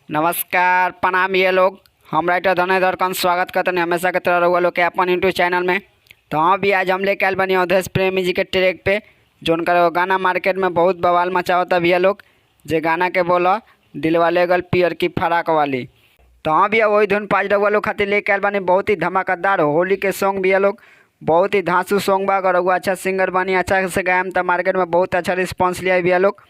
नमस्कार प्रणाम ये लोग। हम राइटर धनेधर कन स्वागत करते हैं हमेशा की तरह रहुआ लोग के अपन यूट्यूब चैनल में। तो हाँ भी आज हम लेके आए बनी अवधेश प्रेमी जी के ट्रैक पे जो उनका गाना मार्केट में बहुत बवाल मचा होता भैया लोग। जे गाना के बोला दिल वाले गल पियर की फराक वाली। तो हाँ भैया वही धुन पाँच रहुआ लोग खातिर लेके आए बनी बहुत ही धमाकेदार होली के सॉन्ग भैया लोग। बहुत ही धांसू सॉन्ग बा। अगर रहुआ अच्छा सिंगर बनी अच्छा से गायम तो मार्केट में बहुत अच्छा रिस्पॉन्स लिया भैया लोग।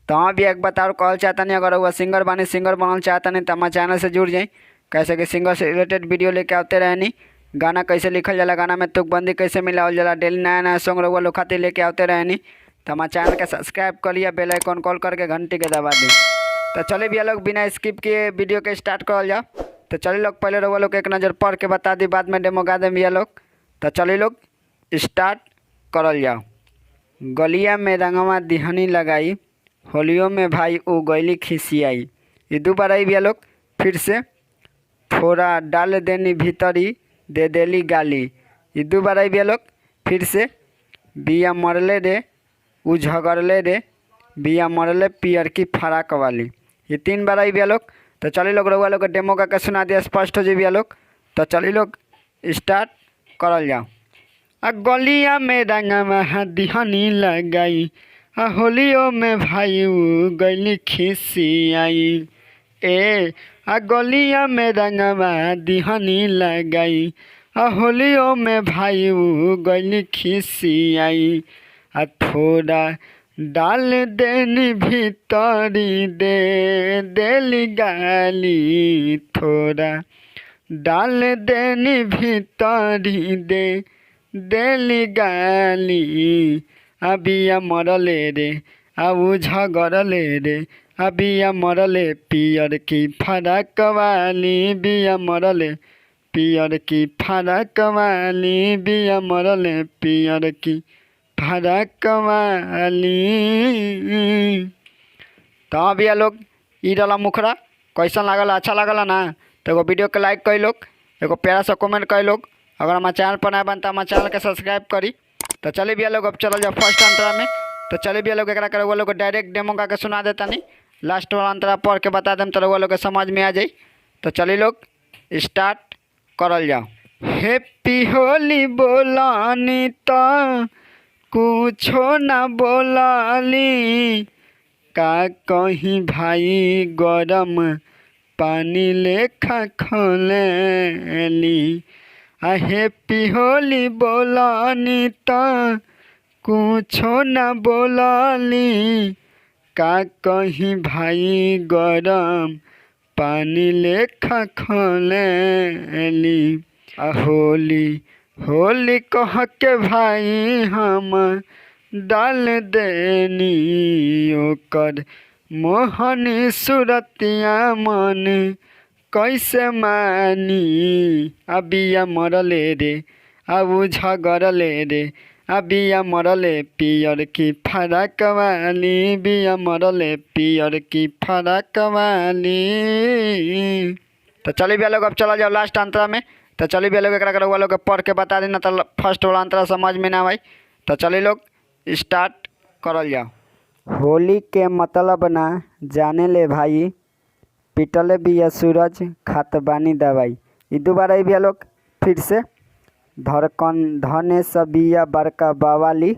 तो हाँ भी एक बताओ कहल चाहता नहीं अगर वह सिंगर बने सिंगर बनल चाहता नहीं तो हमारे चैनल से जुड़ जाए। कैसे कि सिंगर से रिलेटेड वीडियो लेके आते रहनी। गाना कैसे लिखल जाला, गाना में तुकबंदी कैसे मिलावल जाला, डेली नया नया सॉन्ग रहुआ लोग खातिर लेके आते रहनी। तो हमारे चैनल के सब्सक्राइब कर लिया, बेल आइकन कॉल करके घंटी के दबा दी। तो चलिए भैया लोग बिना स्किप किए वीडियो के स्टार्ट करल जाओ। तो चलिए लोग पहले रहुआ लोग एक नज़र पढ़ के बता दी, बाद में डेमो गा दें भैया लोग। तो चलिए लोग स्टार्ट करल जाओ। गलिया में रंगवा दिहनी लगाई, होलियों में भाई उ गैली खिसियाई। ये दोबारा ही भैया लोग फिर से। थोड़ा डाल देनी भीतरी दे देली गाली। ये दोबारा ही भैया लोग फिर से। बिया मरले रे उ झगड़ले रे, बिया मरले पियर की फराक वाली। ये तीन बार ही भैया लोग। तो चलिए लोग रहुआ लोग के डेमो का सुना दिया स्पष्ट हो जी भैया लोग। तो चलिए लोग स्टार्ट करल जाओ। गलिया में रंगवा दिहनी लगाई, होलियों में भाई उ गैली खिसियाई। गलिया में रंगवा दिहनी लगाई, होलियों में भाई उ गैली खिसियाई। थोड़ा डाल देनी भीतरी दे देली गाली, थोड़ा डाल देनी भीतरी दे देली गाली। बिया मरले रे उ झगड़ले रे, बिया मरले पियर की फराक वाली। बिया मरले पियर की फराक वाली, बिया मरले पियर की फराक वाली। तो हाँ भैया लोग ई रहा मुखरा कैसन लागल, अच्छा लागल ना। तो एगो वीडियो के लाइक कर लोग, एगो प्यारा सा कमेंट कर लोग। अगर हमारे चैनल पर नया बनता हमारे चैनल के सब्सक्राइब करी। तो चलिए भैया लोग अब चल जाओ फर्स्ट अंतरा में। तो चलिए भैया लोग एक करे वो लोग डायरेक्ट डेमो का के सुना देता नहीं, लास्ट वाला अंतरा पढ़ के बता दें तो वो लोग के समझ में आ जाए। तो चलिए लोग स्टार्ट करल जाओ। हैप्पी होली बोलानी तो कुछो ना बोलाली, का कहीं भाई गरम पानी लेखा खोलेली। हैप्पी होली बोलानी तो कुछो न बोलाली, का कहीं भाई गरम पानी लेखा खोलेली। होली होली कह के भाई हम डाल देनी ओकर मोहनी सूरतिया मन कैसे मानी। बिया मरले रे उ झगड़ले रे, बिया मरले पियर की फराक वाली। बिया मरले पियर की फराक वाली। तो चलिए भैया लोग अब चला जाओ लास्ट अंतरा में। तो चलिए भैया लोग एक लोग के पढ़ के बता देना तो फर्स्ट वाला अंतरा समझ में ना आई। तो चलिए लोग स्टार्ट करल जाओ। होली के मतलब ना जाने ले भाई, पिटले बिया सूरज खात बानी दवाई। ये दोबारा ही भैया लोग फिर से। धड़कन धने बिया बड़का बावाली,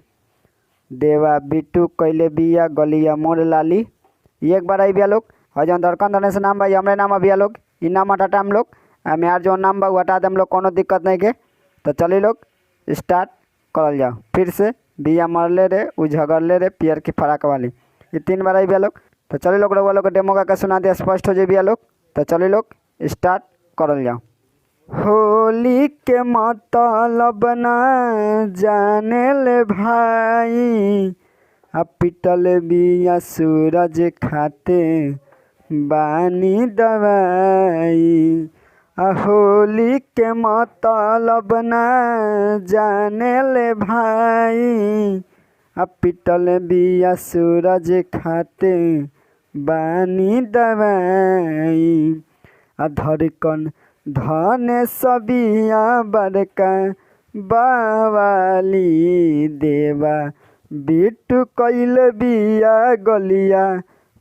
देवा बिट्टू कैले बिया गलिया मोर लाली। ये एक बार आई भैया लोग। और जो धड़कन धने से नाम भाई हमरे नाम है भैया लोग, इ नाम हटाटा हम लोग हमें यार जो नाम बा हटा दे हम लोग, कोनो दिक्कत नहीं के। तो चलिए लोग स्टार्ट करल जाओ फिर से। बिया मरले रे उ झगड़ले रे पियर की फराक वाली। ये तीन बार आई भैया लोग। तो चलिए लोग रहुआ लोग डेमो का सुना दिया स्पष्ट हो जाए भैया लोग। तो चलिए लोग स्टार्ट करल जाओ। होली के मतलब ना जाने ले भाई, पिटल बिया सूरज खाते बानी दवाई। होली के मतलब ना जाने ले भाई, पिटल बिया सूरज खाते बानी दवाई। धड़कन धने सबिया बड़का बावाली, देवा बिट्टू कैल बिया गलिया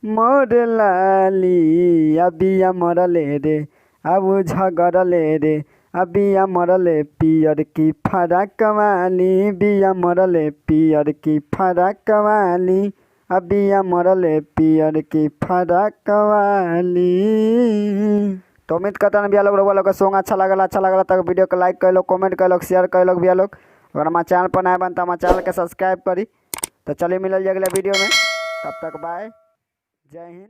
मोर लाली अबिया मरले रे अब झगड़ले रे अबिया मरले पियर की फराक वाली बिया मरले पियर की फराक वाली अबिया मरले पियर की फराक वाली। तो उम्मीद करता हूँ भैया लोग रउआ लोग का सॉन्ग अच्छा लगला तो वीडियो को लाइक कर लो, कमेंट कर लो, शेयर कर लो भैया लोग। अगर हमारे चैनल पर नया बनता हमारे चैनल के सब्सक्राइब करी। तो चलिए मिलल अगले वीडियो में, तब तक बाय, जय हिंद।